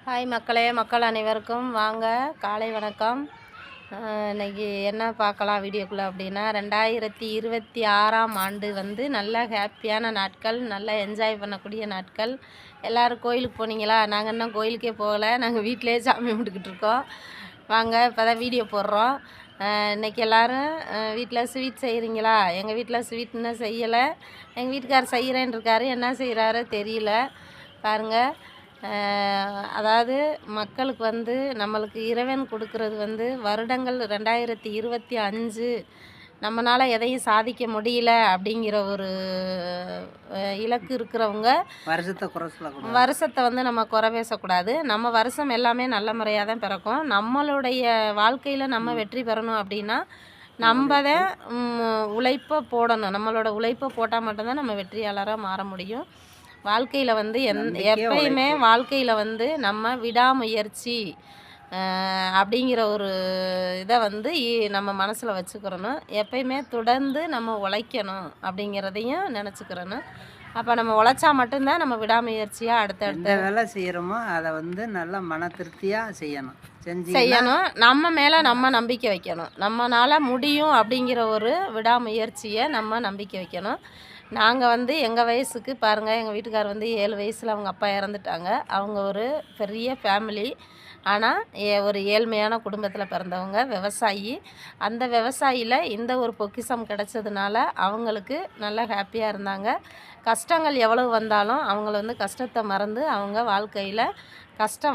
Hi மக்களே, மக்கள் அனைவருக்கும் வாங்க காலை வணக்கம். இன்றைக்கி என்ன பார்க்கலாம் வீடியோக்குள்ளே அப்படின்னா, 2026ஆம் ஆண்டு வந்து நல்ல ஹாப்பியான நாட்கள், நல்லா என்ஜாய் பண்ணக்கூடிய நாட்கள். எல்லோரும் கோயிலுக்கு போனீங்களா? நாங்கள் இன்னும் கோயிலுக்கே போகலை, நாங்கள் வீட்டிலே சாமி கும்பிட்டுக்கிட்டு இருக்கோம். வாங்க, இப்போ தான் வீடியோ போடுறோம். இன்றைக்கி எல்லோரும் வீட்டில் ஸ்வீட் செய்கிறீங்களா? எங்கள் வீட்டில் ஸ்வீட் இன்னும் செய்யலை. எங்கள் வீட்டுக்காரர் செய்கிறேன்னு இருக்காரு, என்ன செய்கிறாரோ தெரியல. பாருங்கள், அதாவது மக்களுக்கு வந்து நம்மளுக்கு இறைவன் கொடுக்கறது வந்து வருடங்கள் 2025 நம்மளால் எதையும் சாதிக்க முடியல அப்படிங்கிற ஒரு இலக்கு இருக்கிறவங்க வருஷத்தை வந்து நம்ம குறை பேசக்கூடாது. நம்ம வருஷம் எல்லாமே நல்ல முறையாக தான் பிறக்கும். நம்மளுடைய வாழ்க்கையில் நம்ம வெற்றி பெறணும் அப்படின்னா நம்ம தான் உழைப்பை போடணும். நம்மளோட உழைப்பை போட்டால் மட்டும்தான் நம்ம வெற்றியாளராக மாற முடியும். வாழ்க்கையில் வந்து எப்பயுமே வாழ்க்கையில் வந்து நம்ம விடாமுயற்சி அப்படிங்கிற ஒரு இதை வந்து நம்ம மனசில் வச்சுக்கிறணும். எப்பயுமே தொடர்ந்து நம்ம உழைக்கணும் அப்படிங்கிறதையும் நினச்சிக்கிறணும். அப்போ நம்ம உழைச்சா மட்டும்தான் நம்ம விடாமுயற்சியாக அடுத்தடுத்த வேலை செய்கிறோமோ அதை வந்து நல்லா மன திருப்தியாக செய்யணும். நம்ம மேலே நம்ம நம்பிக்கை வைக்கணும். நம்மளால் முடியும் அப்படிங்கிற ஒரு விடாமுயற்சியை நம்ம நம்பிக்கை வைக்கணும். நாங்கள் வந்து எங்கள் வயசுக்கு பாருங்கள், எங்கள் வீட்டுக்கார் வந்து 7 வயசில் அவங்க அப்பா இறந்துட்டாங்க. அவங்க ஒரு பெரிய ஃபேமிலி, ஆனால் ஒரு ஏழ்மையான குடும்பத்தில் பிறந்தவங்க, விவசாயி. அந்த விவசாயியில் இந்த ஒரு பொக்கிஷம் கிடச்சதுனால அவங்களுக்கு நல்லா ஹாப்பியாக இருந்தாங்க. கஷ்டங்கள் எவ்வளவு வந்தாலும் அவங்கள வந்து கஷ்டத்தை மறந்து அவங்க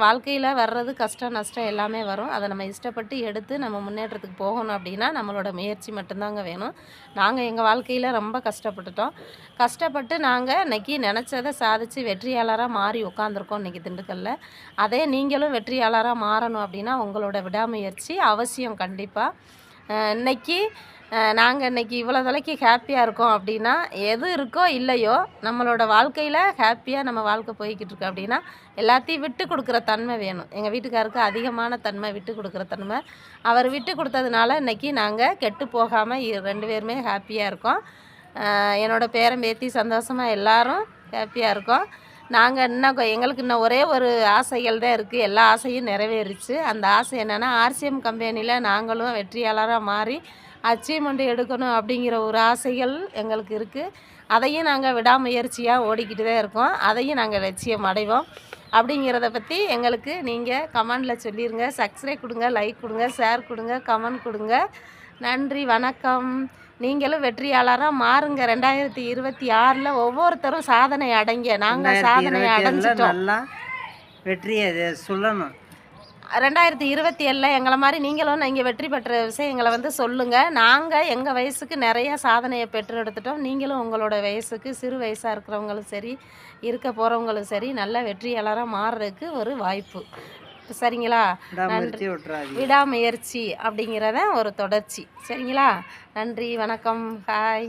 வாழ்க்கையில் வர்றது கஷ்டம் நஷ்டம் எல்லாமே வரும். அதை நம்ம இஷ்டப்பட்டு எடுத்து நம்ம முன்னேற்றத்துக்கு போகணும் அப்படின்னா நம்மளோட முயற்சி மட்டும்தாங்க வேணும். நாங்கள் எங்கள் வாழ்க்கையில் ரொம்ப கஷ்டப்பட்டு நாங்கள் இன்றைக்கி நினச்சதை சாதித்து வெற்றியாளராக மாறி உட்காந்துருக்கோம் இன்றைக்கி திண்டுக்கல்லில். அதே நீங்களும் வெற்றியாளராக மாறணும் அப்படின்னா உங்களோட விடாமுயற்சி அவசியம் கண்டிப்பாக. நாங்கள் இன்றைக்கி இவ்வளோ தொலைக்கு ஹாப்பியாக இருக்கோம் அப்படின்னா எது இருக்கோ இல்லையோ நம்மளோட வாழ்க்கையில் ஹாப்பியாக நம்ம வாழ்க்கை போய்கிட்டு இருக்கோம் அப்படின்னா எல்லாத்தையும் விட்டு கொடுக்குற தன்மை வேணும். எங்கள் வீட்டுக்காருக்கு அதிகமான தன்மை, விட்டு கொடுக்குற தன்மை. அவர் விட்டு கொடுத்ததுனால இன்றைக்கி நாங்கள் கெட்டு போகாமல் 2 பேருமே ஹாப்பியாக இருக்கோம். என்னோடய பேரன் பேத்தி சந்தோஷமாக எல்லோரும் ஹாப்பியாக இருக்கோம். நாங்கள் எங்களுக்கு இன்னும் ஒரே ஒரு ஆசைகள் தான் இருக்குது. எல்லா ஆசையும் நிறைவேறிச்சு. அந்த ஆசை என்னென்னா, RCM கம்பெனியில் நாங்களும் வெற்றியாளராக மாறி அச்சீவ்மெண்ட் எடுக்கணும் அப்படிங்கிற ஒரு ஆசைகள் எங்களுக்கு இருக்குது. அதையும் நாங்கள் விடாமுயற்சியாக ஓடிக்கிட்டு தான் இருக்கோம். அதையும் நாங்கள் லட்சியம் அடைவோம். அப்படிங்கிறத பற்றி எங்களுக்கு நீங்கள் கமெண்டில் சொல்லிடுங்க. சப்ஸ்கிரைப் கொடுங்க, லைக் கொடுங்க, ஷேர் கொடுங்க, கமெண்ட் கொடுங்க. நன்றி, வணக்கம். நீங்களும் வெற்றியாளராக மாறுங்க. 2026ல் ஒவ்வொருத்தரும் சாதனை அடைங்க. நாங்கள் சாதனை அடைஞ்சிட்டோம். வெற்றியை சொல்லணும். 2027ல் எங்களை மாதிரி நீங்களும் நீங்கள் வெற்றி பெற்ற விஷயங்களை வந்து சொல்லுங்கள். நாங்கள் எங்கள் வயசுக்கு நிறைய சாதனையை பெற்று எடுத்துட்டோம். நீங்களும் உங்களோட வயசுக்கு, சிறு வயசாக இருக்கிறவங்களும் சரி, இருக்க போகிறவங்களும் சரி, நல்ல வெற்றியாளராக மாறுறதுக்கு ஒரு வாய்ப்பு. சரிங்களா? நன்றி. விடாமுயற்சி அப்படிங்கிறத ஒரு தொடர்ச்சி. சரிங்களா? நன்றி, வணக்கம், ஹாய்.